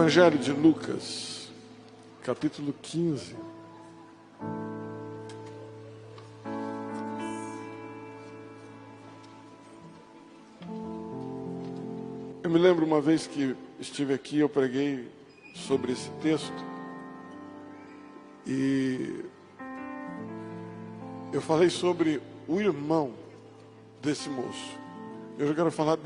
Evangelho de Lucas, capítulo 15. Eu me lembro uma vez que estive aqui, eu preguei sobre esse texto e eu falei sobre o irmão desse moço. Eu já quero falar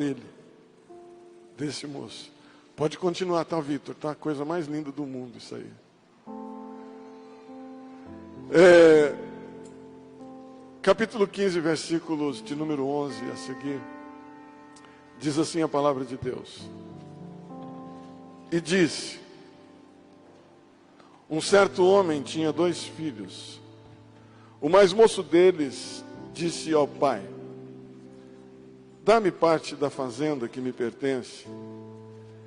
desse moço. Pode continuar, tá, Vitor? Tá a coisa mais linda do mundo isso aí. Capítulo 15, versículos de número 11 a seguir. Diz assim a palavra de Deus. E disse: um certo homem tinha 2 filhos. O mais moço deles disse ao pai: dá-me parte da fazenda que me pertence.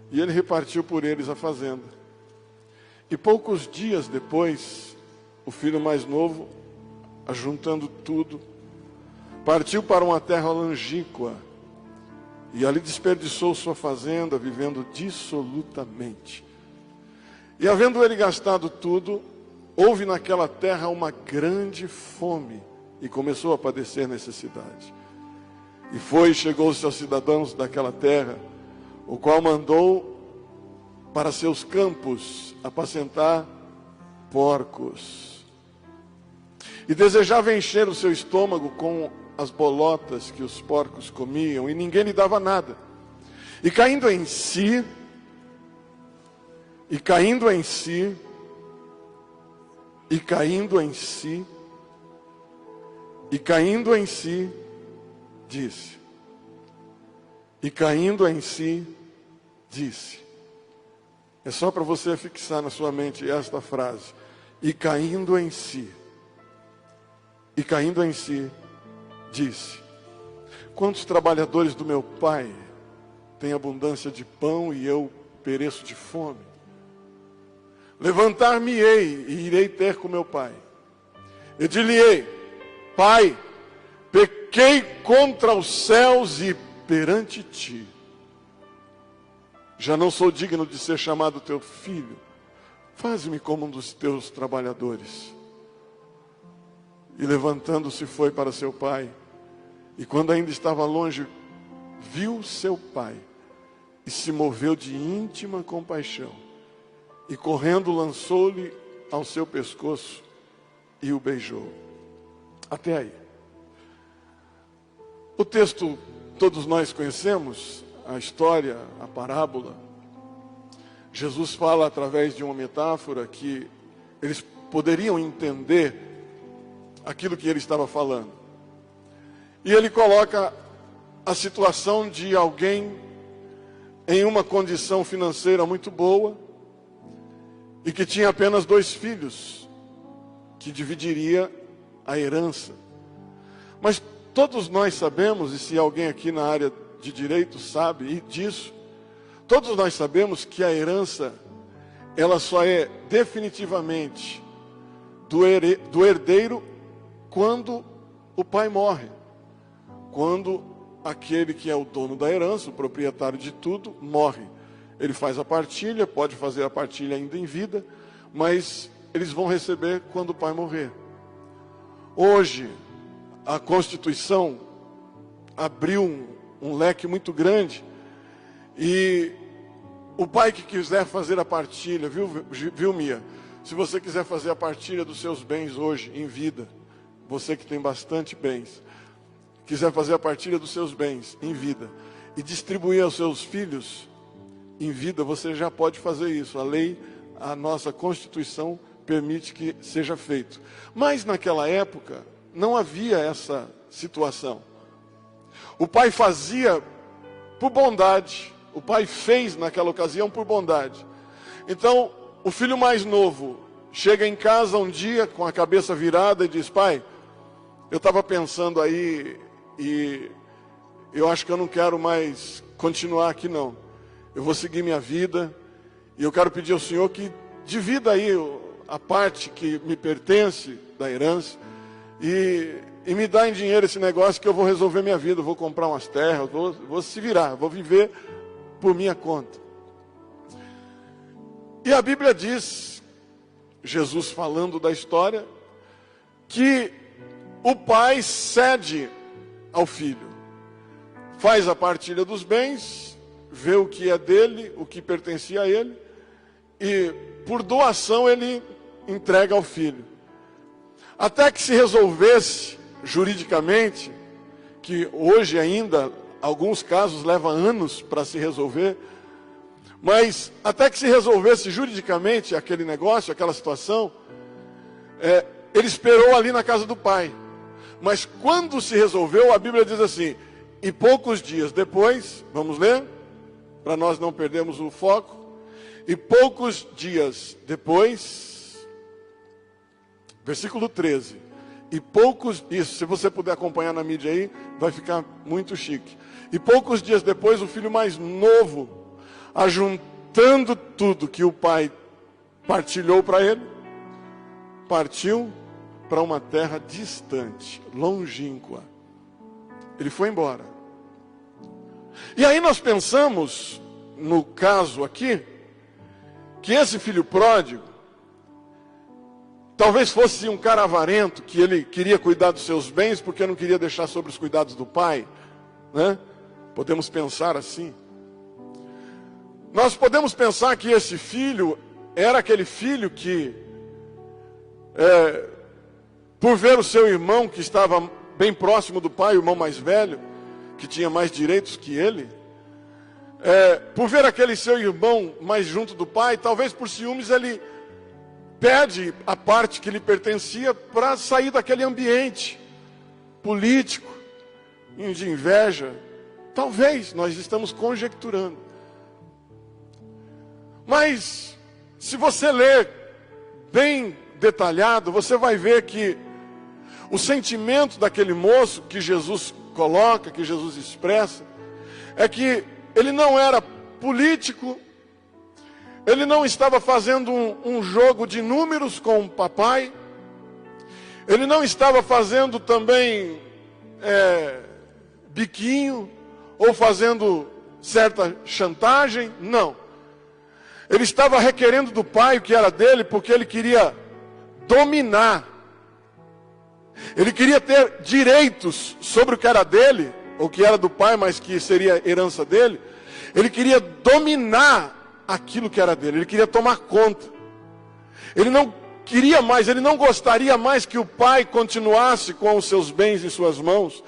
E ele repartiu por eles a fazenda. E poucos dias depois, o filho mais novo, ajuntando tudo, partiu para uma terra longínqua, e ali desperdiçou sua fazenda, vivendo dissolutamente. E havendo ele gastado tudo, houve naquela terra uma grande fome, e começou a padecer necessidade. E chegou-se aos cidadãos daquela terra, o qual mandou para seus campos apacentar porcos. E desejava encher o seu estômago com as bolotas que os porcos comiam, e ninguém lhe dava nada. E caindo em si, disse. É só para você fixar na sua mente esta frase. E caindo em si, disse: quantos trabalhadores do meu pai têm abundância de pão e eu pereço de fome? Levantar-me-ei e irei ter com meu pai. Eu dir-lhe-ei: pai, pequei contra os céus e perante ti. Já não sou digno de ser chamado teu filho. Faz-me como um dos teus trabalhadores. E levantando-se foi para seu pai. E quando ainda estava longe, viu seu pai. E se moveu de íntima compaixão. E correndo lançou-lhe ao seu pescoço e o beijou. Até aí. O texto todos nós conhecemos, a história, a parábola. Jesus fala através de uma metáfora que eles poderiam entender aquilo que ele estava falando. E ele coloca a situação de alguém em uma condição financeira muito boa e que tinha apenas 2 filhos, que dividiria a herança. Mas todos nós sabemos, e se alguém aqui na área de direito sabe disso, todos nós sabemos que a herança, ela só é definitivamente do herdeiro quando o pai morre. Quando aquele que é o dono da herança, o proprietário de tudo, morre. Ele faz a partilha, pode fazer a partilha ainda em vida, mas eles vão receber quando o pai morrer. Hoje, a Constituição abriu um leque muito grande, e o pai que quiser fazer a partilha, viu, Mia? Se você quiser fazer a partilha dos seus bens hoje, em vida, você que tem bastante bens, quiser fazer a partilha dos seus bens em vida, e distribuir aos seus filhos em vida, você já pode fazer isso. A lei, a nossa Constituição permite que seja feito. Mas naquela época, não havia essa situação. O pai fazia por bondade. O pai fez naquela ocasião por bondade. Então, o filho mais novo chega em casa um dia com a cabeça virada e diz: pai, eu estava pensando aí e eu acho que eu não quero mais continuar aqui não. Eu vou seguir minha vida e eu quero pedir ao Senhor que divida aí a parte que me pertence da herança e me dá em dinheiro esse negócio que eu vou resolver minha vida, eu vou comprar umas terras, vou se virar, vou viver por minha conta. E a Bíblia diz, Jesus falando da história, que o pai cede ao filho, faz a partilha dos bens, vê o que é dele, o que pertencia a ele, e por doação ele entrega ao filho. Até que se resolvesse juridicamente, que hoje ainda, alguns casos levam anos para se resolver, mas até que se resolvesse juridicamente aquele negócio, aquela situação, ele esperou ali na casa do pai. Mas quando se resolveu, a Bíblia diz assim, e poucos dias depois, vamos ler, para nós não perdermos o foco, e poucos dias depois, versículo 13, isso, se você puder acompanhar na mídia aí, vai ficar muito chique. E poucos dias depois, o filho mais novo, ajuntando tudo que o pai partilhou para ele, partiu para uma terra distante, longínqua. Ele foi embora. E aí nós pensamos, no caso aqui, que esse filho pródigo, talvez fosse um cara avarento, que ele queria cuidar dos seus bens, porque não queria deixar sobre os cuidados do pai, né? Podemos pensar assim. Nós podemos pensar que esse filho era aquele filho que, por ver o seu irmão que estava bem próximo do pai, o irmão mais velho, que tinha mais direitos que ele, por ver aquele seu irmão mais junto do pai, talvez por ciúmes ele pede a parte que lhe pertencia para sair daquele ambiente político, de inveja. Talvez, nós estamos conjecturando. Mas, se você ler bem detalhado, você vai ver que o sentimento daquele moço que Jesus coloca, que Jesus expressa, é que ele não era político, ele não estava fazendo um jogo de números com o papai, ele não estava fazendo também biquinho, ou fazendo certa chantagem, não. Ele estava requerendo do pai o que era dele, porque ele queria dominar. Ele queria ter direitos sobre o que era dele, ou que era do pai, mas que seria herança dele. Ele queria dominar aquilo que era dele, ele queria tomar conta. Ele não queria mais, ele não gostaria mais que o pai continuasse com os seus bens em suas mãos,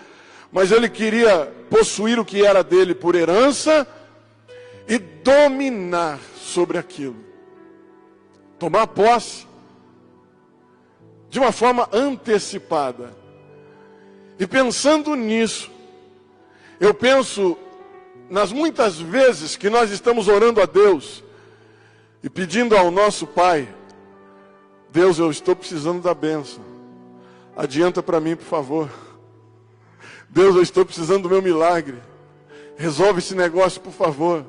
mas ele queria possuir o que era dele por herança e dominar sobre aquilo. Tomar posse de uma forma antecipada. E pensando nisso, eu penso nas muitas vezes que nós estamos orando a Deus e pedindo ao nosso Pai: Deus, eu estou precisando da bênção, adianta para mim, por favor. Deus, eu estou precisando do meu milagre, resolve esse negócio, por favor.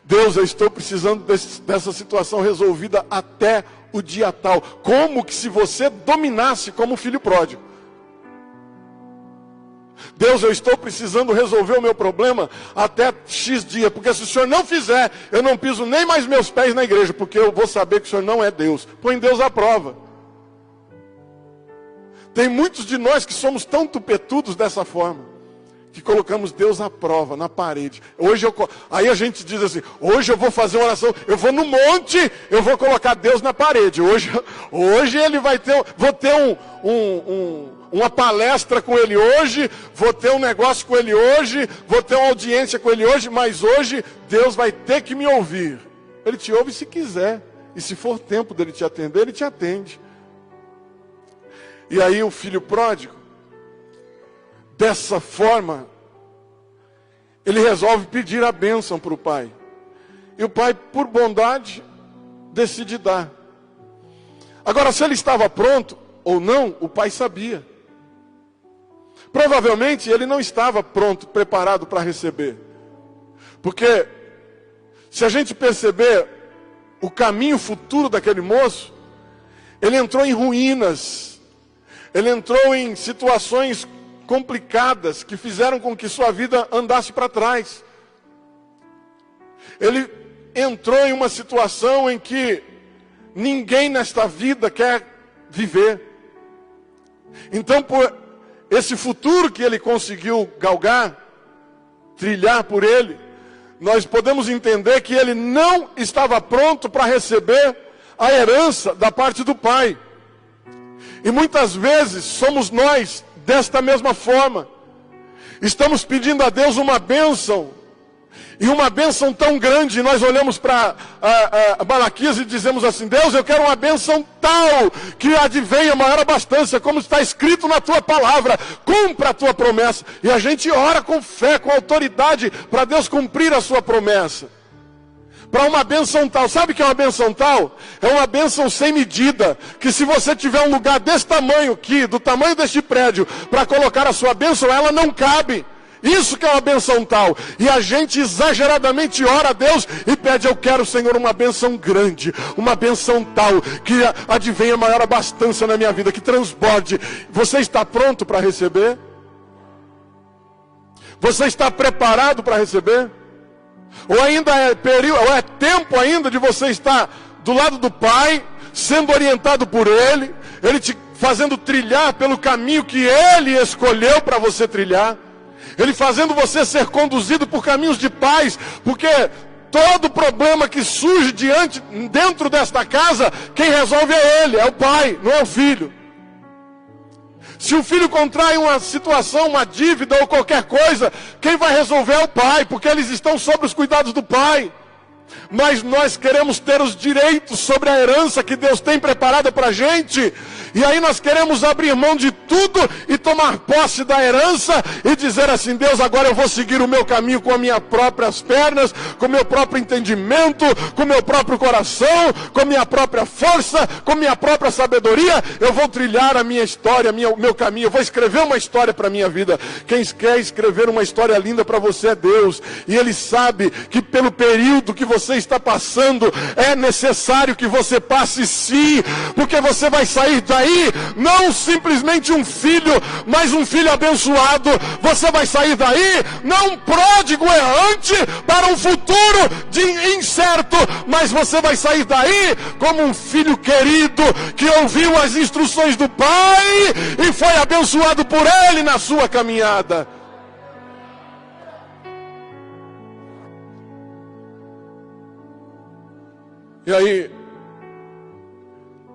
Deus, eu estou precisando dessa situação resolvida até o dia tal. Como que se você dominasse como filho pródigo? Deus, eu estou precisando resolver o meu problema até X dia, porque se o Senhor não fizer, eu não piso nem mais meus pés na igreja, porque eu vou saber que o Senhor não é Deus. Põe Deus à prova. Tem muitos de nós que somos tão tupetudos dessa forma, que colocamos Deus à prova, na parede. Aí a gente diz assim: hoje eu vou fazer uma oração, eu vou no monte, eu vou colocar Deus na parede. Hoje ele vai ter, vou ter uma palestra com ele hoje, vou ter um negócio com ele hoje, vou ter uma audiência com ele hoje, mas hoje Deus vai ter que me ouvir. Ele te ouve se quiser, e se for tempo dele te atender, ele te atende. E aí o filho pródigo, dessa forma, ele resolve pedir a bênção para o pai. E o pai, por bondade, decide dar. Agora, se ele estava pronto ou não, o pai sabia. Provavelmente ele não estava pronto, preparado para receber. Porque, se a gente perceber o caminho futuro daquele moço, ele entrou em ruínas. Ele entrou em situações complicadas que fizeram com que sua vida andasse para trás. Ele entrou em uma situação em que ninguém nesta vida quer viver. Então, por esse futuro que ele conseguiu galgar, trilhar por ele, nós podemos entender que ele não estava pronto para receber a herança da parte do Pai. E muitas vezes somos nós desta mesma forma. Estamos pedindo a Deus uma bênção, e uma bênção tão grande, nós olhamos para Malaquias e dizemos assim: Deus, eu quero uma bênção tal, que advenha maior abastança, como está escrito na tua palavra, cumpra a tua promessa. E a gente ora com fé, com autoridade, para Deus cumprir a sua promessa. Para uma bênção tal, sabe o que é uma bênção tal? É uma bênção sem medida, que se você tiver um lugar desse tamanho aqui, do tamanho deste prédio, para colocar a sua bênção, ela não cabe. Isso que é uma bênção tal. E a gente exageradamente ora a Deus e pede: eu quero, Senhor, uma bênção grande, uma bênção tal, que advenha maior abastança na minha vida, que transborde. Você está pronto para receber? Você está preparado para receber? Ou ainda é período, ou é tempo ainda de você estar do lado do Pai, sendo orientado por Ele, Ele te fazendo trilhar pelo caminho que Ele escolheu para você trilhar, Ele fazendo você ser conduzido por caminhos de paz, porque todo problema que surge dentro desta casa, quem resolve é Ele, é o Pai, não é o filho. Se o filho contrai uma situação, uma dívida ou qualquer coisa, quem vai resolver é o Pai, porque eles estão sob os cuidados do Pai. Mas nós queremos ter os direitos sobre a herança que Deus tem preparada para a gente. E aí nós queremos abrir mão de tudo e tomar posse da herança e dizer assim: Deus, agora eu vou seguir o meu caminho com as minhas próprias pernas, com o meu próprio entendimento, com o meu próprio coração, com a minha própria força, com a minha própria sabedoria. Eu vou trilhar a minha história, o meu caminho. Eu vou escrever uma história para a minha vida. Quem quer escrever uma história linda para você é Deus. E Ele sabe que pelo período que você está passando, é necessário que você passe sim, porque você vai sair daí não simplesmente um filho, mas um filho abençoado. Você vai sair daí não um pródigo errante para um futuro incerto, mas você vai sair daí como um filho querido, que ouviu as instruções do Pai e foi abençoado por Ele na sua caminhada. E aí,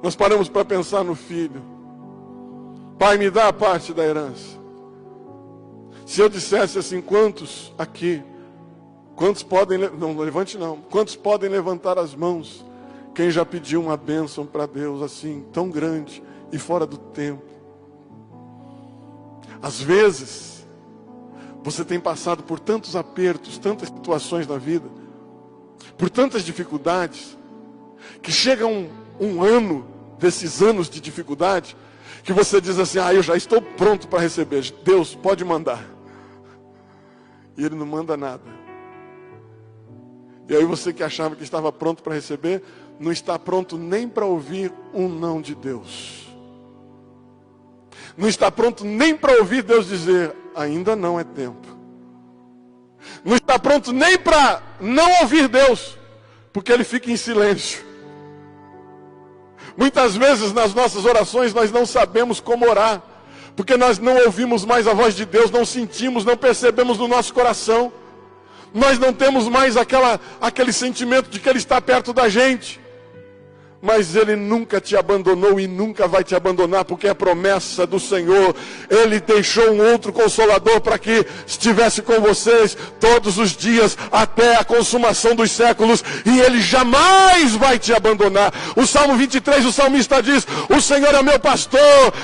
nós paramos para pensar no filho. Pai, me dá a parte da herança. Se eu dissesse assim: quantos aqui, quantos podem, não levante não, quantos podem levantar as mãos, quem já pediu uma bênção para Deus assim, tão grande e fora do tempo? Às vezes, você tem passado por tantos apertos, tantas situações na vida, por tantas dificuldades, que chega um ano desses anos de dificuldade, que você diz assim: eu já estou pronto para receber, Deus pode mandar. E Ele não manda nada. E aí você que achava que estava pronto para receber, não está pronto nem para ouvir um não de Deus. Não está pronto nem para ouvir Deus dizer: ainda não é tempo. Não está pronto nem para não ouvir Deus, porque Ele fica em silêncio. Muitas vezes nas nossas orações nós não sabemos como orar, porque nós não ouvimos mais a voz de Deus, não sentimos, não percebemos no nosso coração. Nós não temos mais aquele sentimento de que Ele está perto da gente. Mas Ele nunca te abandonou e nunca vai te abandonar, porque é promessa do Senhor. Ele deixou um outro Consolador para que estivesse com vocês todos os dias, até a consumação dos séculos, e Ele jamais vai te abandonar. O Salmo 23, o salmista diz: o Senhor é o meu pastor,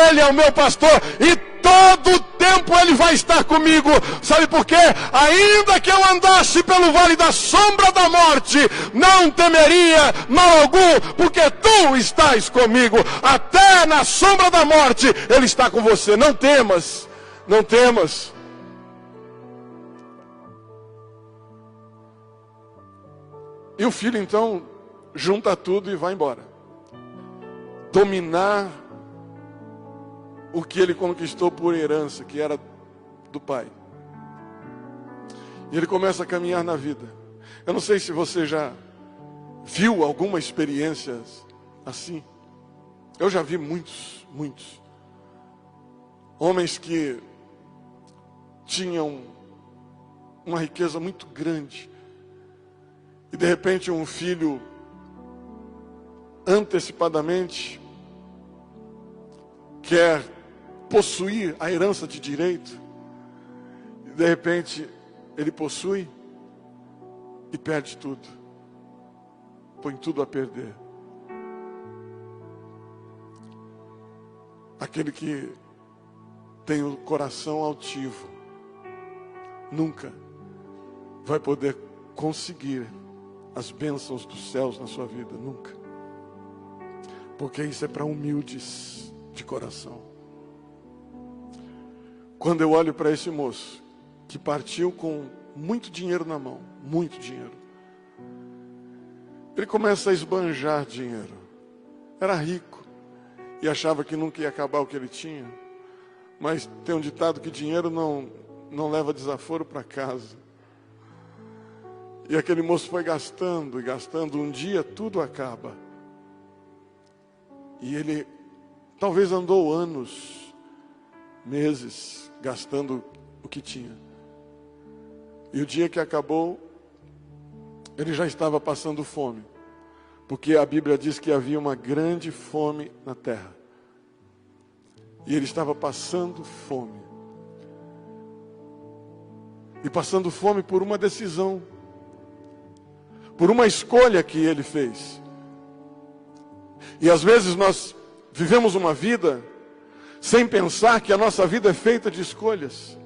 Ele é o meu pastor, e todo o tempo Ele vai estar comigo. Sabe por quê? Ainda que eu andasse pelo vale da sombra da morte, não temeria mal algum, porque Tu estás comigo. Até na sombra da morte Ele está com você. Não temas, não temas. E o filho então junta tudo e vai embora. Dominar o que ele conquistou por herança, que era do pai. E ele começa a caminhar na vida. Eu não sei se você já viu alguma experiência assim. Eu já vi muitos. Homens que tinham uma riqueza muito grande. E de repente um filho antecipadamente quer possuir a herança de direito. E de repente ele possui e perde tudo. Põe tudo a perder. Aquele que tem o coração altivo nunca vai poder conseguir as bênçãos dos céus na sua vida, nunca. Porque isso é para humildes de coração. Quando eu olho para esse moço, que partiu com muito dinheiro na mão, muito dinheiro, ele começa a esbanjar dinheiro. Era rico e achava que nunca ia acabar o que ele tinha. Mas tem um ditado que dinheiro não leva desaforo para casa. E aquele moço foi gastando e gastando. Um dia tudo acaba. E ele talvez andou anos, meses, gastando o que tinha. E o dia que acabou, ele já estava passando fome. Porque a Bíblia diz que havia uma grande fome na terra. E ele estava passando fome. E passando fome por uma decisão. Por uma escolha que ele fez. E às vezes nós vivemos uma vida sem pensar que a nossa vida é feita de escolhas.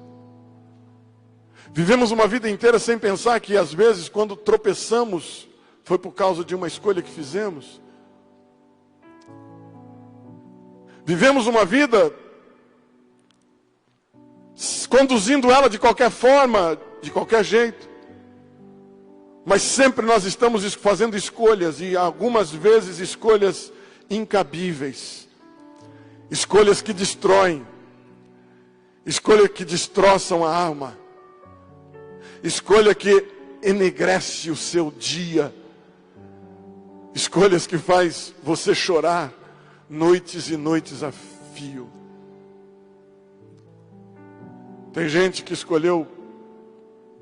Vivemos uma vida inteira sem pensar que às vezes quando tropeçamos foi por causa de uma escolha que fizemos. Vivemos uma vida conduzindo ela de qualquer forma, de qualquer jeito. Mas sempre nós estamos fazendo escolhas, e algumas vezes escolhas incabíveis. Escolhas que destroem. Escolhas que destroçam a alma. Escolha que enegrece o seu dia. Escolhas que faz você chorar noites e noites a fio. Tem gente que escolheu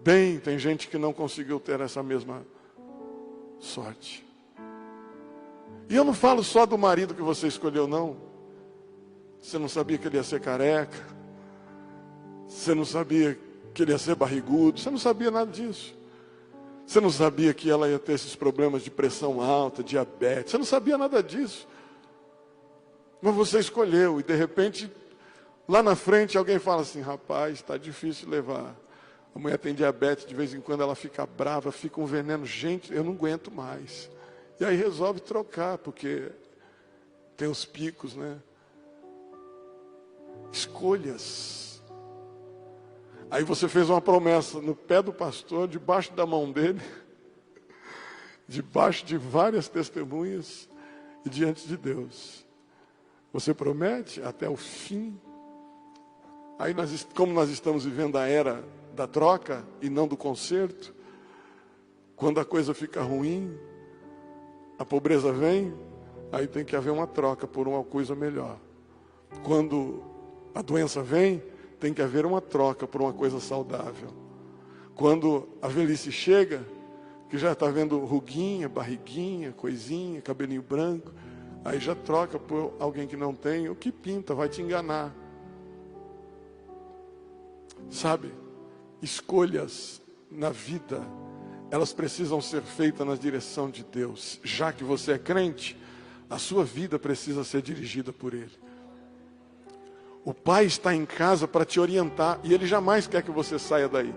bem, tem gente que não conseguiu ter essa mesma sorte. E eu não falo só do marido que você escolheu, não. Você não sabia que ele ia ser careca. Você não sabia que ele ia ser barrigudo. Você não sabia nada disso. Você não sabia que ela ia ter esses problemas de pressão alta, diabetes. Você não sabia nada disso. Mas você escolheu e de repente, lá na frente alguém fala assim: rapaz, está difícil levar. A mulher tem diabetes, de vez em quando ela fica brava, fica um veneno. Gente, eu não aguento mais. E aí resolve trocar, porque tem os picos, né? Escolhas. Aí você fez uma promessa no pé do pastor, debaixo da mão dele, debaixo de várias testemunhas e diante de Deus. Você promete até o fim. Aí como nós estamos vivendo a era da troca e não do conserto, quando a coisa fica ruim, a pobreza vem, aí tem que haver uma troca por uma coisa melhor. Quando a doença vem, tem que haver uma troca por uma coisa saudável. Quando a velhice chega, que já está vendo ruguinha, barriguinha, coisinha, cabelinho branco, aí já troca por alguém que não tem, o que pinta, vai te enganar. Sabe, escolhas na vida, elas precisam ser feitas na direção de Deus. Já que você é crente, a sua vida precisa ser dirigida por Ele. O Pai está em casa para te orientar, e Ele jamais quer que você saia daí.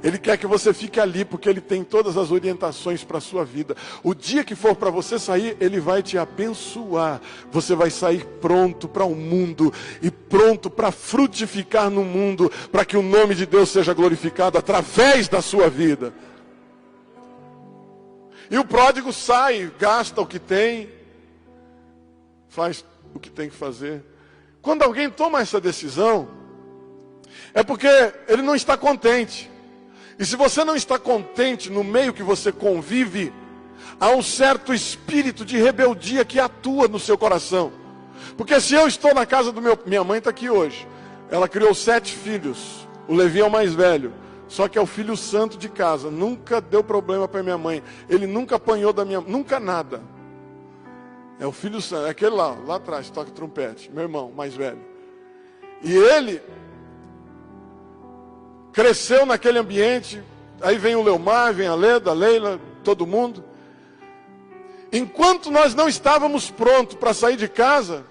Ele quer que você fique ali, porque Ele tem todas as orientações para a sua vida. O dia que for para você sair, Ele vai te abençoar. Você vai sair pronto para o mundo, e pronto para frutificar no mundo, para que o nome de Deus seja glorificado através da sua vida. E o pródigo sai, gasta o que tem, faz o que tem que fazer. Quando alguém toma essa decisão, é porque ele não está contente. E se você não está contente no meio que você convive, há um certo espírito de rebeldia que atua no seu coração. Porque se eu estou na casa do minha mãe está aqui hoje. Ela criou 7 filhos. O Levi é o mais velho. Só que é o filho santo de casa. Nunca deu problema para minha mãe. Ele nunca apanhou da minha mãe. Nunca nada. É o filho santo. É aquele lá atrás, toca trompete. Meu irmão, mais velho. E ele cresceu naquele ambiente. Aí vem o Leomar, vem a Leda, a Leila, todo mundo. Enquanto nós não estávamos prontos para sair de casa,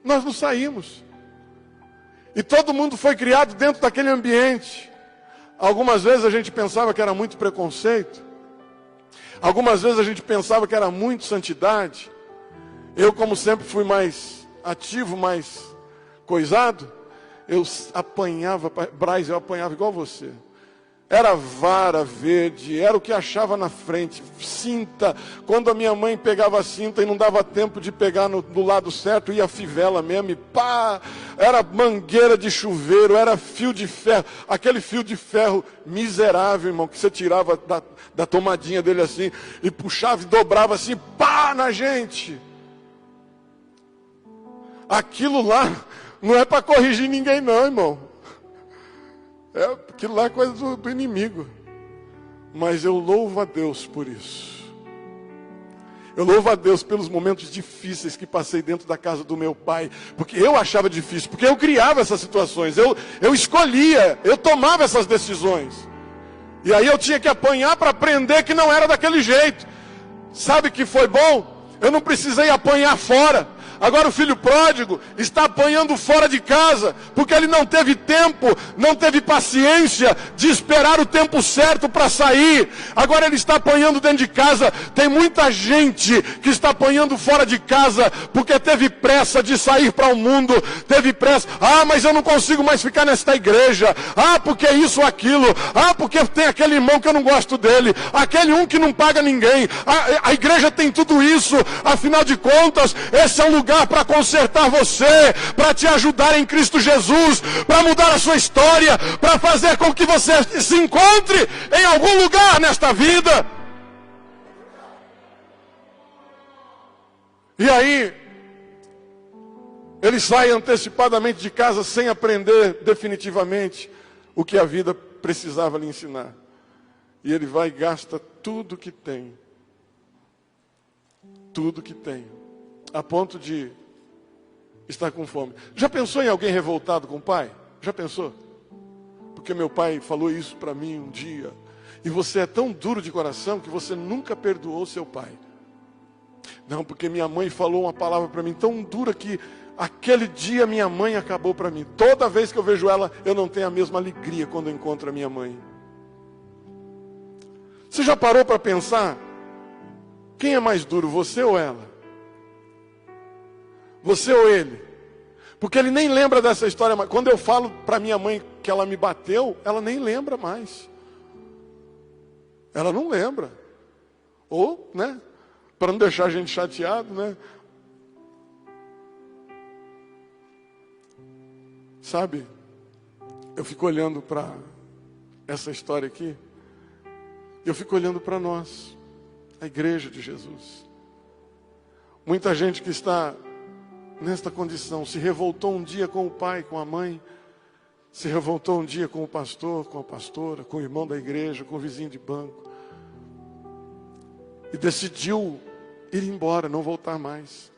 nós não saímos. E todo mundo foi criado dentro daquele ambiente. Algumas vezes a gente pensava que era muito preconceito. Algumas vezes a gente pensava que era muito santidade. Eu, como sempre, fui mais ativo, mais coisado. Eu apanhava, Braz, eu apanhava igual você. Era vara verde, era o que achava na frente, cinta. Quando a minha mãe pegava a cinta e não dava tempo de pegar do lado certo, ia a fivela mesmo e pá! Era mangueira de chuveiro, era fio de ferro. Aquele fio de ferro miserável, irmão, que você tirava da tomadinha dele assim, e puxava e dobrava assim, pá, na gente. Aquilo lá não é para corrigir ninguém não, irmão. Aquilo lá é coisa do inimigo. Mas eu louvo a Deus por isso. Eu louvo a Deus pelos momentos difíceis que passei dentro da casa do meu pai. Porque eu achava difícil. Porque eu criava essas situações. Eu escolhia. Eu tomava essas decisões. E aí eu tinha que apanhar para aprender que não era daquele jeito. Sabe que foi bom? Eu não precisei apanhar fora. Agora o filho pródigo está apanhando fora de casa, porque ele não teve tempo, não teve paciência de esperar o tempo certo para sair. Agora ele está apanhando dentro de casa. Tem muita gente que está apanhando fora de casa, porque teve pressa de sair para o mundo, teve pressa. Ah, mas eu não consigo mais ficar nesta igreja. Ah, porque isso ou aquilo. Ah, porque tem aquele irmão que eu não gosto dele. Aquele um que não paga ninguém. A igreja tem tudo isso. Afinal de contas, esse é um lugar para consertar você, para te ajudar em Cristo Jesus, para mudar a sua história, para fazer com que você se encontre em algum lugar nesta vida. E aí, ele sai antecipadamente de casa sem aprender definitivamente o que a vida precisava lhe ensinar. E ele vai e gasta tudo que tem. Tudo que tem. A ponto de estar com fome. Já pensou em alguém revoltado com o pai? Já pensou? Porque meu pai falou isso para mim um dia. E você é tão duro de coração que você nunca perdoou seu pai. Não, porque minha mãe falou uma palavra para mim tão dura que aquele dia minha mãe acabou para mim. Toda vez que eu vejo ela, eu não tenho a mesma alegria quando eu encontro a minha mãe. Você já parou para pensar? Quem é mais duro, você ou ela? Você ou ele? Porque ele nem lembra dessa história mais. Quando eu falo para minha mãe que ela me bateu, ela nem lembra mais. Ela não lembra. Ou, né? Para não deixar a gente chateado, né? Sabe? Eu fico olhando para essa história aqui. Eu fico olhando para nós, a igreja de Jesus. Muita gente que está nesta condição, se revoltou um dia com o pai, com a mãe, se revoltou um dia com o pastor, com a pastora, com o irmão da igreja, com o vizinho de banco, e decidiu ir embora, não voltar mais.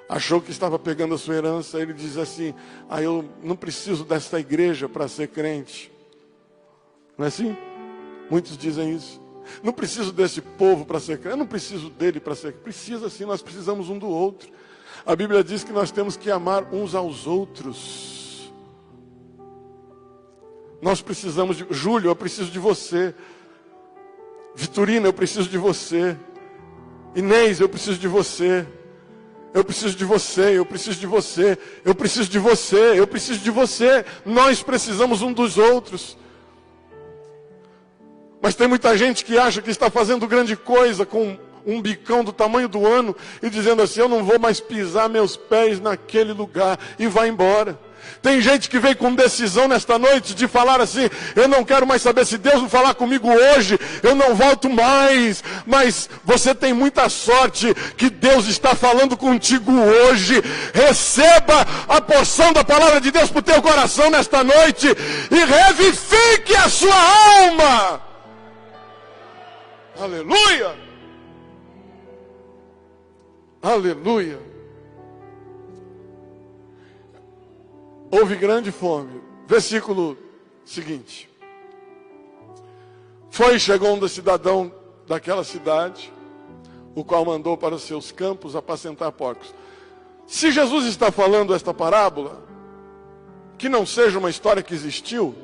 Achou que estava pegando a sua herança. Ele diz assim: eu não preciso desta igreja para ser crente. Não é assim? Muitos dizem isso. Não preciso desse povo para ser crente. Eu não preciso dele para ser crente. Precisa sim, nós precisamos um do outro. A Bíblia diz que nós temos que amar uns aos outros. Nós precisamos de... Júlio, eu preciso de você. Vitorina, eu preciso de você. Inês, eu preciso de você. Eu preciso de você, eu preciso de você. Eu preciso de você, eu preciso de você. Nós precisamos um dos outros. Mas tem muita gente que acha que está fazendo grande coisa com um bicão do tamanho do ano e dizendo assim: eu não vou mais pisar meus pés naquele lugar, e vai embora. Tem gente que veio com decisão nesta noite de falar assim: eu não quero mais saber, se Deus não falar comigo hoje, eu não volto mais. Mas você tem muita sorte que Deus está falando contigo hoje. Receba a porção da palavra de Deus para o teu coração nesta noite e revivifique a sua alma. Aleluia! Aleluia! Houve grande fome. Versículo seguinte. Chegou um cidadão daquela cidade, o qual mandou para os seus campos apacentar porcos. Se Jesus está falando esta parábola, que não seja uma história que existiu,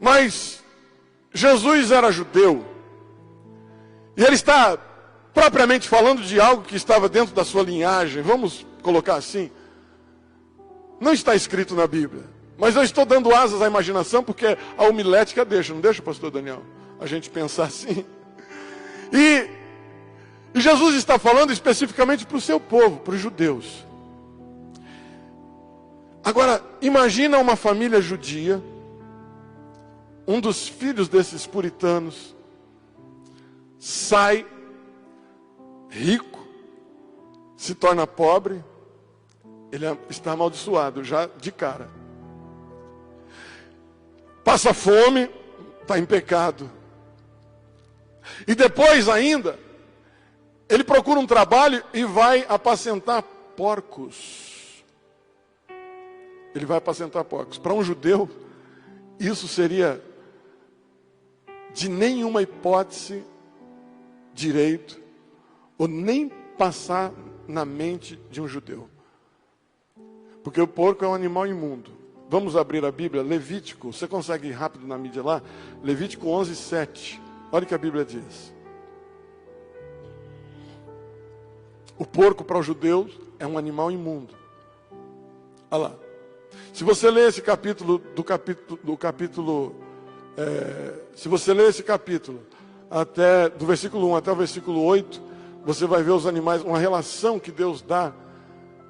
mas Jesus era judeu, e ele está propriamente falando de algo que estava dentro da sua linhagem, vamos colocar assim. Não está escrito na Bíblia, mas eu estou dando asas à imaginação, porque a homilética deixa, não deixa, pastor Daniel, a gente pensar assim. E Jesus está falando especificamente para o seu povo, para os judeus. Agora, imagina uma família judia, um dos filhos desses puritanos, sai rico, se torna pobre, ele está amaldiçoado já de cara. Passa fome, está em pecado. E depois ainda, ele procura um trabalho e vai apacentar porcos. Ele vai apacentar porcos. Para um judeu, isso seria de nenhuma hipótese direito, ou nem passar na mente de um judeu. Porque o porco é um animal imundo. Vamos abrir a Bíblia, Levítico, você consegue ir rápido na mídia lá? Levítico 11:7. Olha o que a Bíblia diz. O porco para os judeus é um animal imundo. Olha lá. Se você ler esse capítulo, se você ler esse capítulo, até do versículo 1 até o versículo 8, você vai ver os animais, uma relação que Deus dá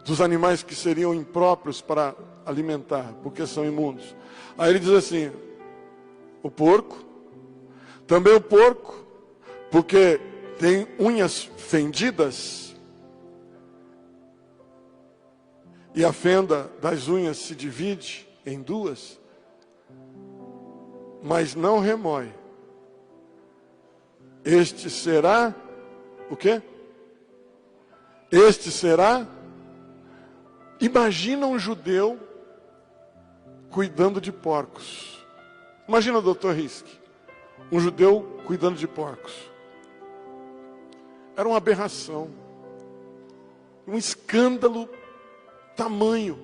dos animais que seriam impróprios para alimentar, porque são imundos. Aí ele diz assim: o porco, também o porco, porque tem unhas fendidas, e a fenda das unhas se divide em duas, mas não remói. Este será o quê? Este será. Imagina um judeu cuidando de porcos. Imagina, doutor Risk, um judeu cuidando de porcos. Era uma aberração, um escândalo tamanho,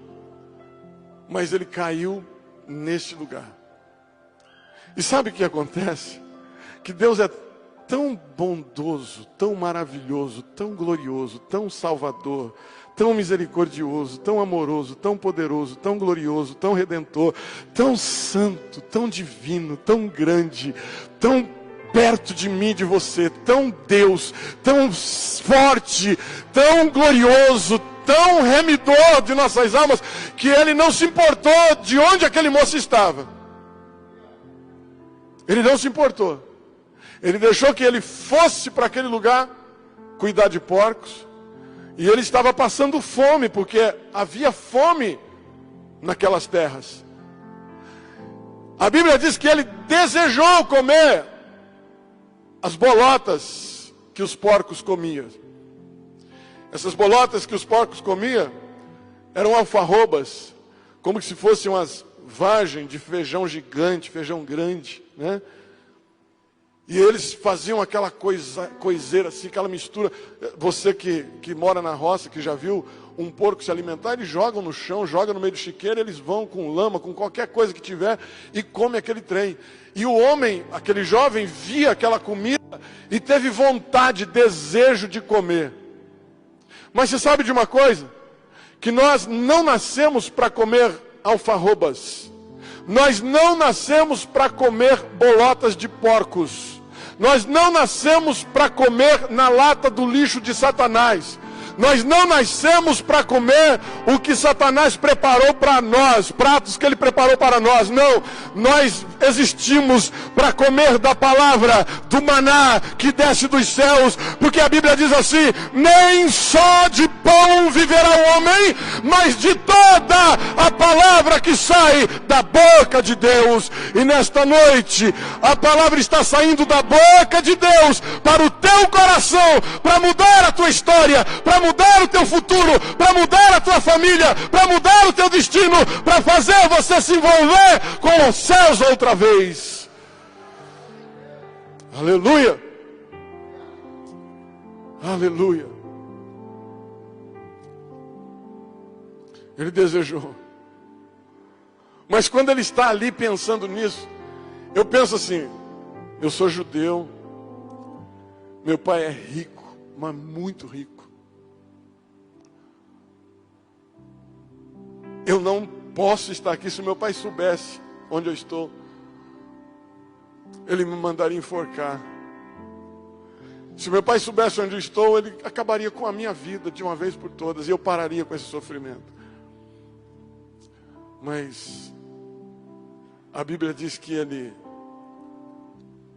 mas ele caiu neste lugar. E sabe o que acontece? Que Deus é tão bondoso, tão maravilhoso, tão glorioso, tão salvador, tão misericordioso, tão amoroso, tão poderoso, tão glorioso, tão redentor, tão santo, tão divino, tão grande, tão perto de mim, de você, tão Deus, tão forte, tão glorioso, tão remidor de nossas almas, que Ele não se importou de onde aquele moço estava. Ele não se importou. Ele deixou que ele fosse para aquele lugar cuidar de porcos. E ele estava passando fome, porque havia fome naquelas terras. A Bíblia diz que ele desejou comer as bolotas que os porcos comiam. Essas bolotas que os porcos comiam eram alfarrobas, como se fossem umas vagens de feijão gigante, feijão grande, né? E eles faziam aquela coiseira assim, aquela mistura. Você que mora na roça, que já viu um porco se alimentar, eles jogam no chão, jogam no meio do chiqueiro, eles vão com lama, com qualquer coisa que tiver, e come aquele trem. E o homem, aquele jovem, via aquela comida e teve vontade, desejo de comer. Mas você sabe de uma coisa? Que nós não nascemos para comer alfarrobas. Nós não nascemos para comer bolotas de porcos. Nós não nascemos para comer na lata do lixo de Satanás. Nós não nascemos para comer o que Satanás preparou para nós, pratos que ele preparou para nós. Não, nós existimos para comer da palavra, do maná que desce dos céus, porque a Bíblia diz assim: nem só de pão viverá o homem, mas de toda a palavra que sai da boca de Deus. E nesta noite, a palavra está saindo da boca de Deus para o teu coração, para mudar a tua história, para mudar o teu futuro, para mudar a tua família, para mudar o teu destino, para fazer você se envolver com os céus outra vez. Aleluia! Aleluia! Ele desejou. Mas quando ele está ali pensando nisso, eu penso assim: eu sou judeu, meu pai é rico, mas muito rico. Eu não posso estar aqui. Se meu pai soubesse onde eu estou, ele me mandaria enforcar. Se meu pai soubesse onde eu estou, ele acabaria com a minha vida de uma vez por todas, e eu pararia com esse sofrimento. Mas a Bíblia diz que ele,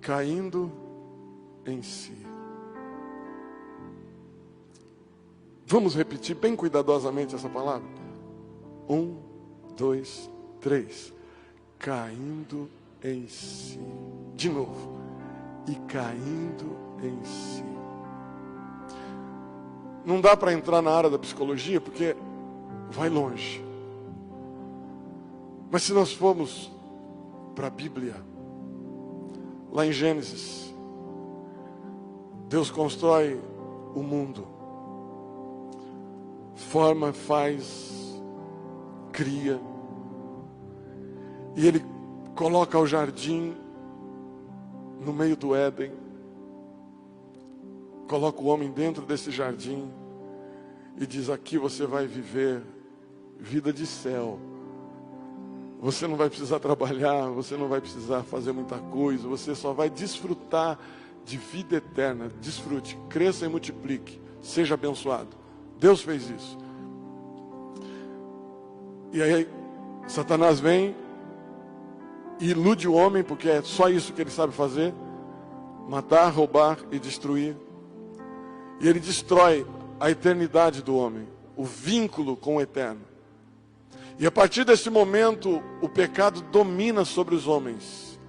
caindo em si. Vamos repetir bem cuidadosamente essa palavra? 1, 2, 3. Caindo em si. De novo. E caindo em si. Não dá para entrar na área da psicologia porque vai longe. Mas se nós formos para a Bíblia, lá em Gênesis, Deus constrói o mundo, forma, faz, cria, e Ele coloca o jardim no meio do Éden, coloca o homem dentro desse jardim e diz: aqui você vai viver vida de céu. Você não vai precisar trabalhar, você não vai precisar fazer muita coisa, você só vai desfrutar de vida eterna. Desfrute, cresça e multiplique, seja abençoado. Deus fez isso. E aí Satanás vem e ilude o homem, porque é só isso que ele sabe fazer: matar, roubar e destruir. E ele destrói a eternidade do homem, o vínculo com o eterno. E a partir desse momento, o pecado domina sobre os homens.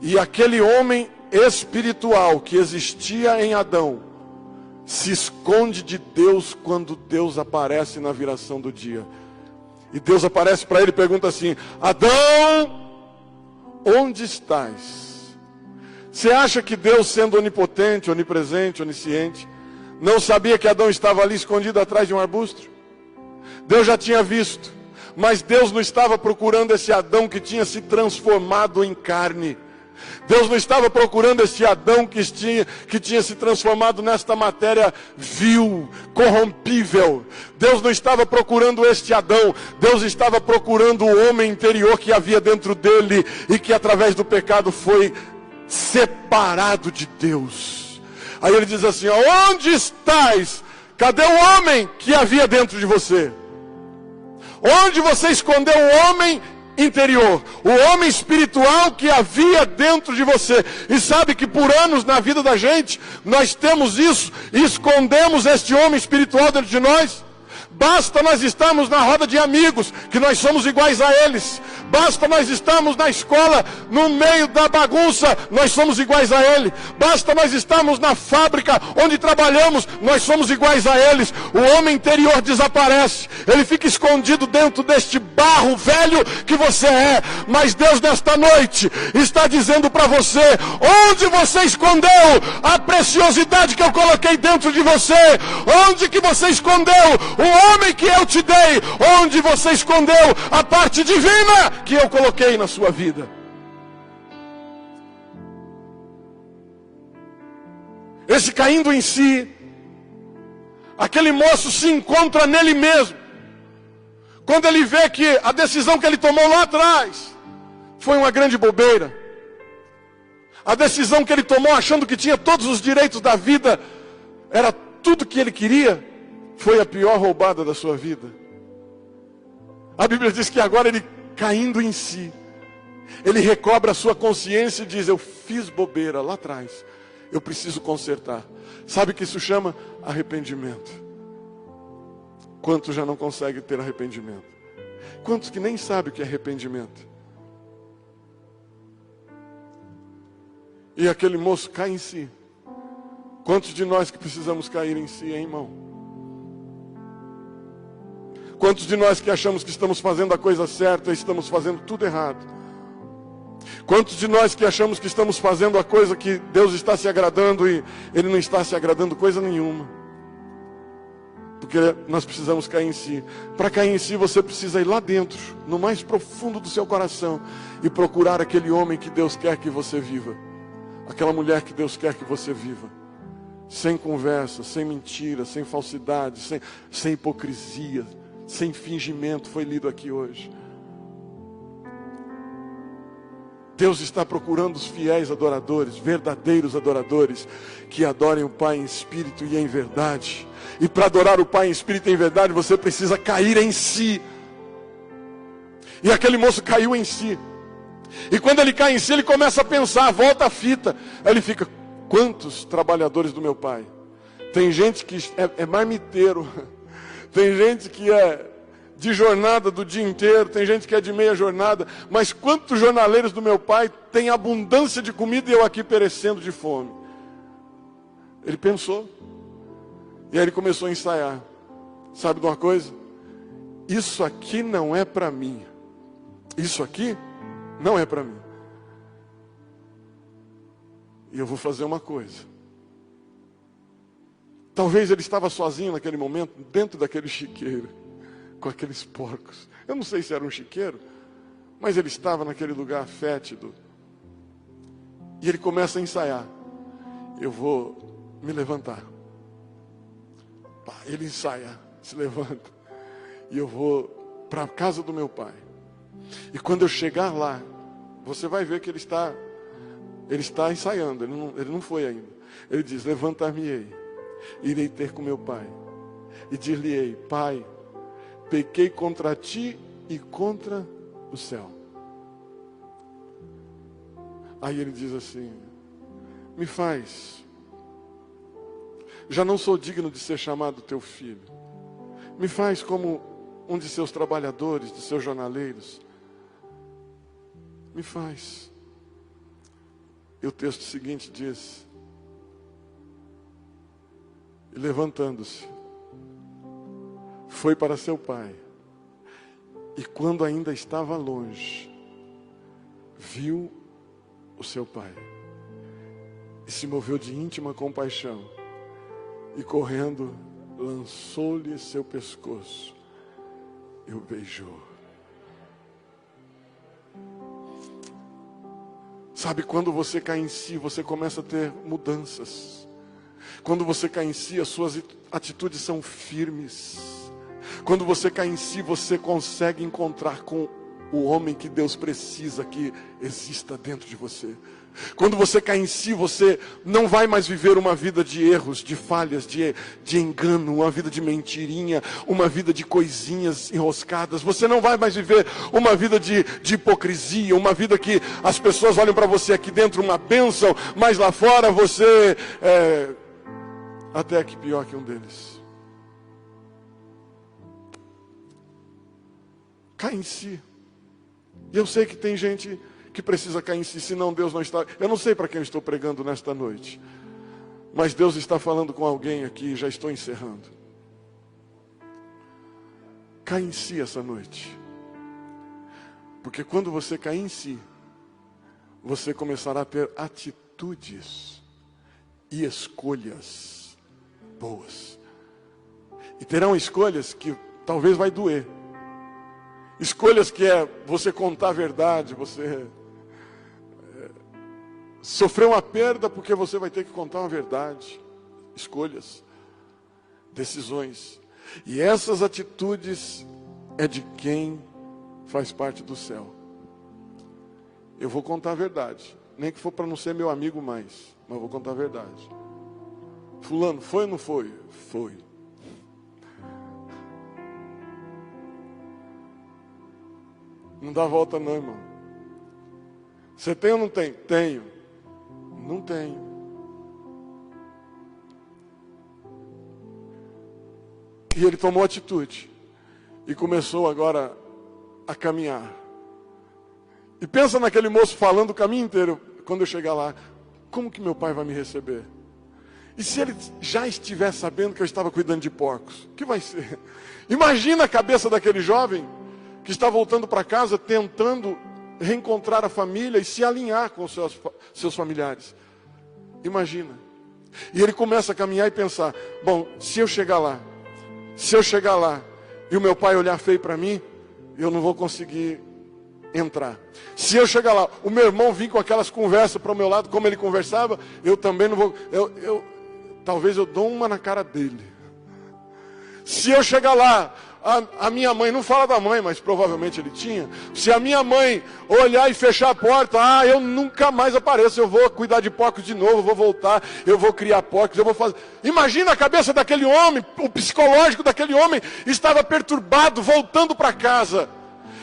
E aquele homem espiritual que existia em Adão se esconde de Deus quando Deus aparece na viração do dia. E Deus aparece para ele e pergunta assim: Adão, onde estás? Você acha que Deus, sendo onipotente, onipresente, onisciente, não sabia que Adão estava ali escondido atrás de um arbusto? Deus já tinha visto. Mas Deus não estava procurando esse Adão que tinha se transformado em carne. Deus não estava procurando esse Adão que tinha se transformado nesta matéria vil, corrompível. Deus não estava procurando este Adão. Deus estava procurando o homem interior que havia dentro dele e que através do pecado foi separado de Deus. Aí ele diz assim: onde estás? Cadê o homem que havia dentro de você? Onde você escondeu o homem interior, o homem espiritual que havia dentro de você? E sabe que por anos na vida da gente, nós temos isso, e escondemos este homem espiritual dentro de nós. Basta nós estarmos na roda de amigos, que nós somos iguais a eles. Basta nós estarmos na escola, no meio da bagunça, nós somos iguais a ele. Basta nós estarmos na fábrica onde trabalhamos, nós somos iguais a eles. O homem interior desaparece, ele fica escondido dentro deste barro velho que você é. Mas Deus nesta noite está dizendo para você: onde você escondeu a preciosidade que eu coloquei dentro de você? Onde que você escondeu o homem que eu te dei? Onde você escondeu a parte divina que eu coloquei na sua vida? Esse caindo em si, aquele moço se encontra nele mesmo, quando ele vê que a decisão que ele tomou lá atrás foi uma grande bobeira. A decisão que ele tomou achando que tinha todos os direitos da vida, era tudo que ele queria, foi a pior roubada da sua vida? A Bíblia diz que agora ele, caindo em si, ele recobra a sua consciência e diz: eu fiz bobeira lá atrás, eu preciso consertar. Sabe o que isso chama? Arrependimento. Quantos já não conseguem ter arrependimento? Quantos que nem sabem o que é arrependimento? E aquele moço cai em si. Quantos de nós que precisamos cair em si, hein, irmão? Quantos de nós que achamos que estamos fazendo a coisa certa e estamos fazendo tudo errado? Quantos de nós que achamos que estamos fazendo a coisa que Deus está se agradando e Ele não está se agradando coisa nenhuma? Porque nós precisamos cair em si. Para cair em si você precisa ir lá dentro, no mais profundo do seu coração, e procurar aquele homem que Deus quer que você viva, aquela mulher que Deus quer que você viva, sem conversa, sem mentira, sem falsidade, sem hipocrisia, sem fingimento. Foi lido aqui hoje. Deus está procurando os fiéis adoradores, verdadeiros adoradores, que adorem o Pai em espírito e em verdade. E para adorar o Pai em espírito e em verdade, você precisa cair em si. E aquele moço caiu em si. E quando ele cai em si, ele começa a pensar, volta a fita. Aí ele fica: quantos trabalhadores do meu pai? Tem gente que é marmiteiro, tem gente que é de jornada do dia inteiro, tem gente que é de meia jornada, mas quantos jornaleiros do meu pai têm abundância de comida e eu aqui perecendo de fome? Ele pensou, e aí ele começou a ensaiar. Sabe de uma coisa? Isso aqui não é para mim. Isso aqui não é para mim. E eu vou fazer uma coisa. Talvez ele estava sozinho naquele momento, dentro daquele chiqueiro, com aqueles porcos. Eu não sei se era um chiqueiro, mas ele estava naquele lugar fétido. E ele começa a ensaiar: eu vou me levantar. Ele ensaia, se levanta, e eu vou para a casa do meu pai. E quando eu chegar lá, você vai ver que ele está ensaiando, ele não foi ainda. Ele diz: levantar-me-ei, irei ter com meu pai, e dir-lhe-ei: pai, pequei contra ti e contra o céu. Aí ele diz assim: me faz, já não sou digno de ser chamado teu filho, me faz como um de seus trabalhadores, de seus jornaleiros, me faz. E o texto seguinte diz: e levantando-se, foi para seu pai, e quando ainda estava longe, viu o seu pai, e se moveu de íntima compaixão, e correndo, lançou-lhe seu pescoço, e o beijou. Sabe, quando você cai em si, você começa a ter mudanças. Quando você cai em si, as suas atitudes são firmes. Quando você cai em si, você consegue encontrar com o homem que Deus precisa que exista dentro de você. Quando você cai em si, você não vai mais viver uma vida de erros, de falhas, de engano, uma vida de mentirinha, uma vida de coisinhas enroscadas. Você não vai mais viver uma vida de hipocrisia, uma vida que as pessoas olham para você aqui dentro uma bênção, mas lá fora você é até que pior que um deles. Cai em si. E eu sei que tem gente que precisa cair em si, senão Deus não está... Eu não sei para quem eu estou pregando nesta noite, mas Deus está falando com alguém aqui, já estou encerrando. Cai em si essa noite. Porque quando você cair em si, você começará a ter atitudes e escolhas boas. E terão escolhas que talvez vai doer. Escolhas que é você contar a verdade, você sofrer uma perda porque você vai ter que contar uma verdade. Escolhas, decisões. E essas atitudes é de quem faz parte do céu. Eu vou contar a verdade, nem que for para não ser meu amigo mais, mas eu vou contar a verdade. Fulano, foi ou não foi? Foi. Não dá volta não, irmão. Você tem ou não tem? Tenho. Não tenho. E ele tomou atitude. E começou agora a caminhar. E pensa naquele moço falando o caminho inteiro. Quando eu chegar lá, como que meu pai vai me receber? E se ele já estiver sabendo que eu estava cuidando de porcos? O que vai ser? Imagina a cabeça daquele jovem que está voltando para casa tentando reencontrar a família e se alinhar com os seus familiares. Imagina. E ele começa a caminhar e pensar, bom, se eu chegar lá e o meu pai olhar feio para mim, eu não vou conseguir entrar. Se eu chegar lá, o meu irmão vir com aquelas conversas para o meu lado, como ele conversava, eu também não vou, talvez eu dou uma na cara dele. Se eu chegar lá, a minha mãe, não fala da mãe, mas provavelmente ele tinha. Se a minha mãe olhar e fechar a porta, eu nunca mais apareço, eu vou cuidar de porcos de novo, eu vou voltar, eu vou criar porcos, eu vou fazer. Imagina a cabeça daquele homem, o psicológico daquele homem estava perturbado, voltando para casa.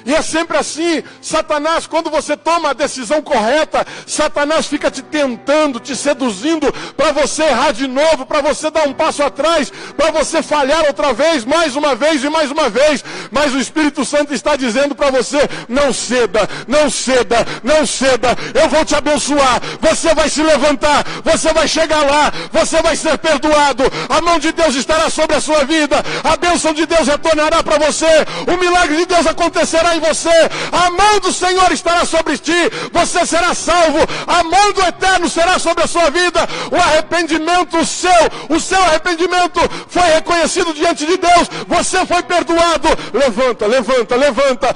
E é sempre assim, Satanás, quando você toma a decisão correta, Satanás fica te tentando, te seduzindo, para você errar de novo, para você dar um passo atrás, para você falhar outra vez, mais uma vez e mais uma vez. Mas o Espírito Santo está dizendo para você, não ceda, não ceda, não ceda, eu vou te abençoar, você vai se levantar, você vai chegar lá, você vai ser perdoado, a mão de Deus estará sobre a sua vida, a bênção de Deus retornará para você, o milagre de Deus acontecerá em você, a mão do Senhor estará sobre ti, você será salvo, a mão do Eterno será sobre a sua vida, o arrependimento o seu arrependimento foi reconhecido diante de Deus, você foi perdoado, levanta, levanta, levanta,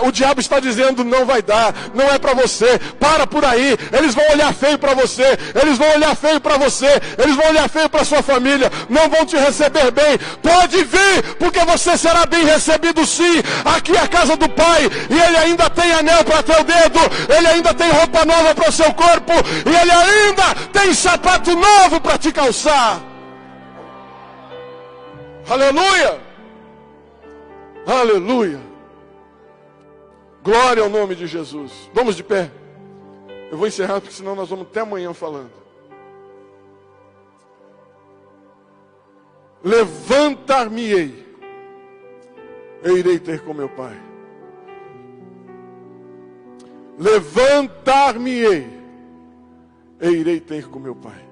o diabo está dizendo, não vai dar, não é para você, para por aí, eles vão olhar feio para você, eles vão olhar feio para você, eles vão olhar feio para sua família, não vão te receber bem, pode vir, porque você será bem recebido sim, aqui é a casa do Pai, e Ele ainda tem anel para teu dedo, Ele ainda tem roupa nova para o seu corpo, e Ele ainda tem sapato novo para te calçar. Aleluia! Aleluia! Glória ao nome de Jesus. Vamos de pé. Eu vou encerrar, porque senão nós vamos até amanhã falando. Levantar-me-ei, e irei ter com meu Pai. Levantar-me-ei, e irei ter com meu Pai.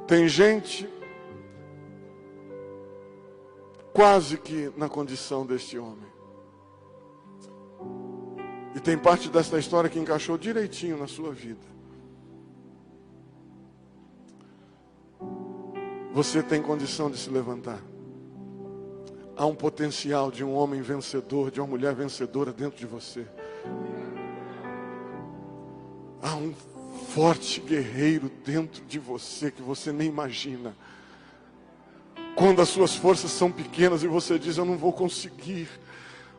Tem gente quase que na condição deste homem. E tem parte desta história que encaixou direitinho na sua vida. Você tem condição de se levantar. Há um potencial de um homem vencedor, de uma mulher vencedora dentro de você. Há um forte guerreiro dentro de você que você nem imagina. Quando as suas forças são pequenas e você diz, eu não vou conseguir,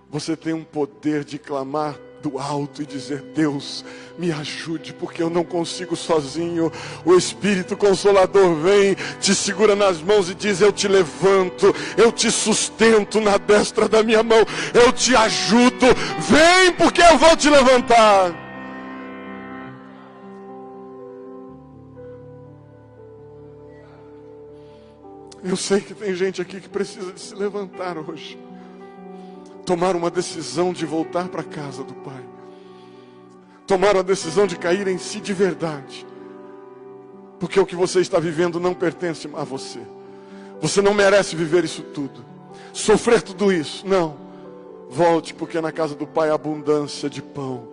você tem um poder de clamar do alto e dizer, Deus, me ajude, porque eu não consigo sozinho. O Espírito Consolador vem, te segura nas mãos e diz, eu te levanto, eu te sustento na destra da minha mão, eu te ajudo, vem porque eu vou te levantar. Eu sei que tem gente aqui que precisa de se levantar hoje. Tomar uma decisão de voltar para a casa do Pai. Tomar uma decisão de cair em si de verdade. Porque o que você está vivendo não pertence a você. Você não merece viver isso tudo. Sofrer tudo isso. Não. Volte, porque na casa do Pai há abundância de pão.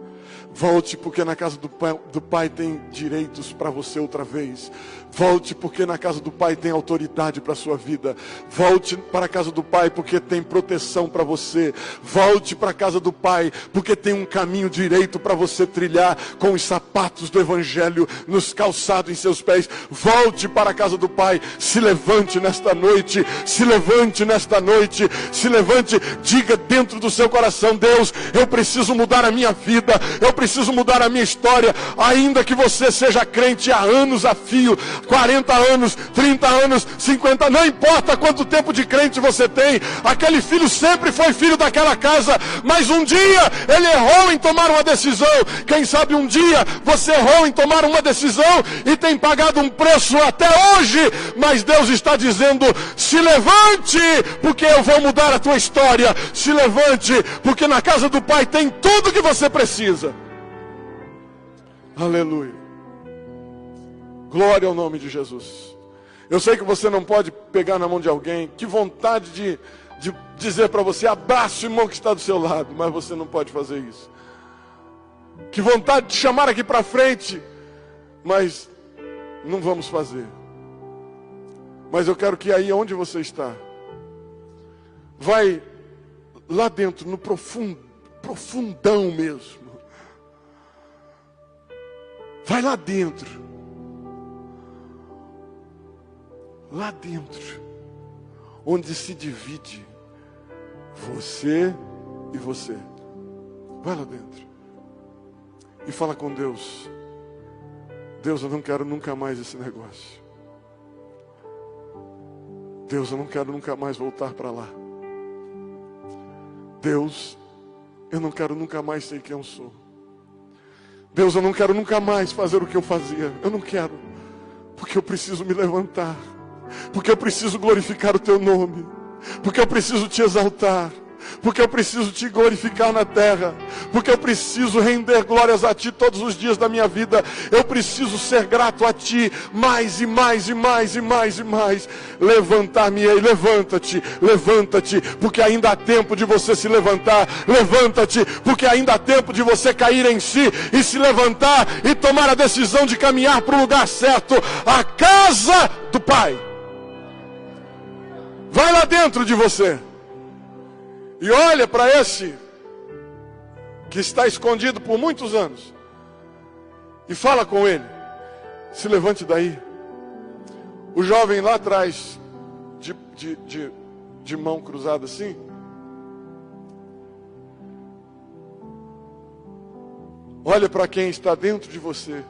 Volte, porque na casa do Pai tem direitos para você outra vez. Volte, porque na casa do Pai tem autoridade para a sua vida. Volte para a casa do Pai, porque tem proteção para você. Volte para a casa do Pai, porque tem um caminho direito para você trilhar, com os sapatos do Evangelho nos calçados em seus pés. Volte para a casa do Pai. Se levante nesta noite. Se levante nesta noite. Se levante. Diga dentro do seu coração, Deus, eu preciso mudar a minha vida. eu preciso mudar a minha história. Ainda que você seja crente há anos a fio, 40 anos, 30 anos, 50, não importa quanto tempo de crente você tem, aquele filho sempre foi filho daquela casa, mas um dia ele errou em tomar uma decisão. Quem sabe um dia você errou em tomar uma decisão e tem pagado um preço até hoje, mas Deus está dizendo: se levante, porque eu vou mudar a tua história. Se levante, porque na casa do Pai tem tudo que você precisa. Aleluia. Glória ao nome de Jesus. Eu sei que você não pode pegar na mão de alguém, que vontade de dizer para você: abraça o irmão que está do seu lado, mas você não pode fazer isso. Que vontade de chamar aqui para frente, mas não vamos fazer. Mas eu quero que aí onde você está, vai lá dentro, no profundão mesmo. Vai lá dentro. Lá dentro, onde se divide você e você. Vai lá dentro e fala com Deus: Deus, eu não quero nunca mais esse negócio. Deus, eu não quero nunca mais voltar para lá. Deus, eu não quero nunca mais ser quem eu sou. Deus, eu não quero nunca mais fazer o que eu fazia. Eu não quero, porque eu preciso me levantar, porque eu preciso glorificar o teu nome, porque eu preciso te exaltar, porque eu preciso te glorificar na terra, porque eu preciso render glórias a ti todos os dias da minha vida. Eu preciso ser grato a ti mais e mais e mais e mais e mais. Levantar-me-ei, levanta-te, levanta-te, porque ainda há tempo de você se levantar. Levanta-te, porque ainda há tempo de você cair em si e se levantar e tomar a decisão de caminhar para o lugar certo, a casa do Pai. Vai lá dentro de você e olha para esse que está escondido por muitos anos e fala com ele. Se levante daí. O jovem lá atrás, de mão cruzada assim, olha para quem está dentro de você.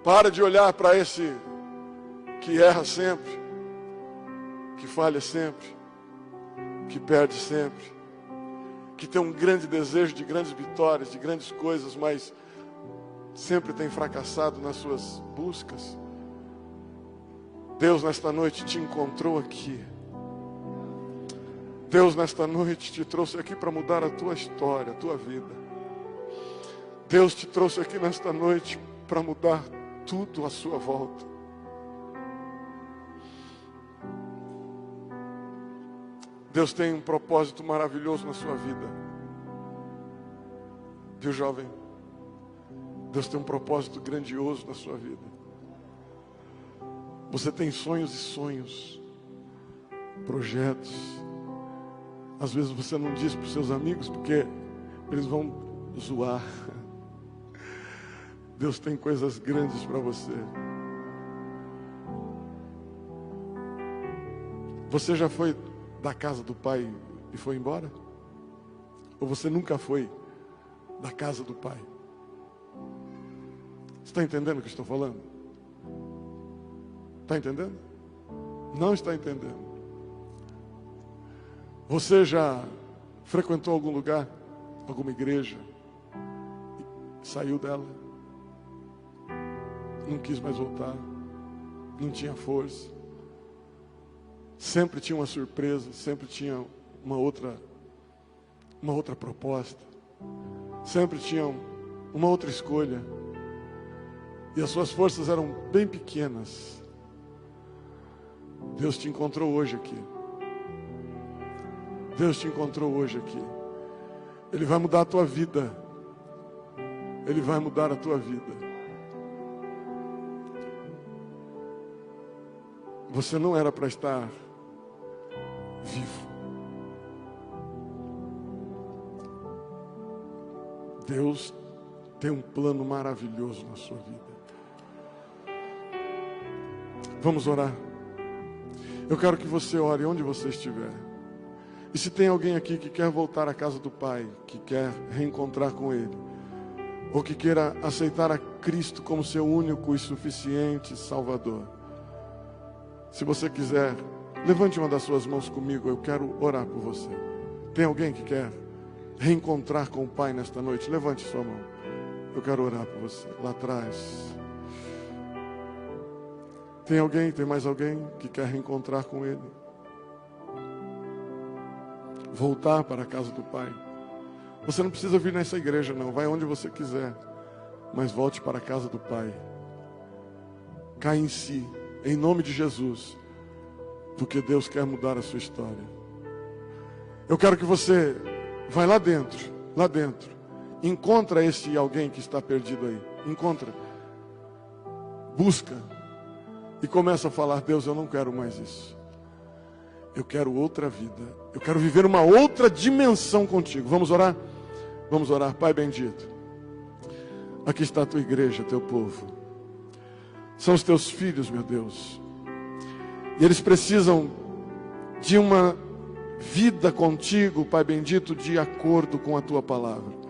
Para de olhar para esse que erra sempre, que falha sempre, que perde sempre, que tem um grande desejo de grandes vitórias, de grandes coisas, mas sempre tem fracassado nas suas buscas. Deus nesta noite te encontrou aqui. Deus nesta noite te trouxe aqui para mudar a tua história, a tua vida. Deus te trouxe aqui nesta noite para mudar tudo à sua volta. Deus tem um propósito maravilhoso na sua vida. Viu, jovem? Deus tem um propósito grandioso na sua vida. Você tem sonhos e sonhos, projetos. Às vezes você não diz para os seus amigos porque eles vão zoar. Deus tem coisas grandes para você. Você já foi da casa do Pai e foi embora? Ou você nunca foi da casa do Pai? Você está entendendo o que eu estou falando? Está entendendo? Não está entendendo. Você já frequentou algum lugar, alguma igreja, saiu dela, não quis mais voltar, não tinha força, sempre tinha uma surpresa, sempre tinha uma outra proposta, sempre tinha uma outra escolha, e as suas forças eram bem pequenas. Deus te encontrou hoje aqui. Deus te encontrou hoje aqui. Ele vai mudar a tua vida. Ele vai mudar a tua vida. Você não era para estar vivo. Deus tem um plano maravilhoso na sua vida. Vamos orar. Eu quero que você ore onde você estiver. E se tem alguém aqui que quer voltar à casa do Pai, que quer reencontrar com Ele, ou que queira aceitar a Cristo como seu único e suficiente Salvador, se você quiser, levante uma das suas mãos comigo, eu quero orar por você. Tem alguém que quer reencontrar com o Pai nesta noite? Levante sua mão, eu quero orar por você. Lá atrás. Tem alguém, tem mais alguém que quer reencontrar com Ele? Voltar para a casa do Pai. Você não precisa vir nessa igreja não, vai onde você quiser, mas volte para a casa do Pai. Caia em si, em nome de Jesus, porque Deus quer mudar a sua história. Eu quero que você vá lá dentro, encontra esse alguém que está perdido aí, encontra, busca e começa a falar: Deus, eu não quero mais isso. Eu quero outra vida. Eu quero viver uma outra dimensão contigo. Vamos orar? Vamos orar. Pai bendito, aqui está a tua igreja, teu povo. São os teus filhos, meu Deus. E eles precisam de uma vida contigo, Pai bendito, de acordo com a tua palavra.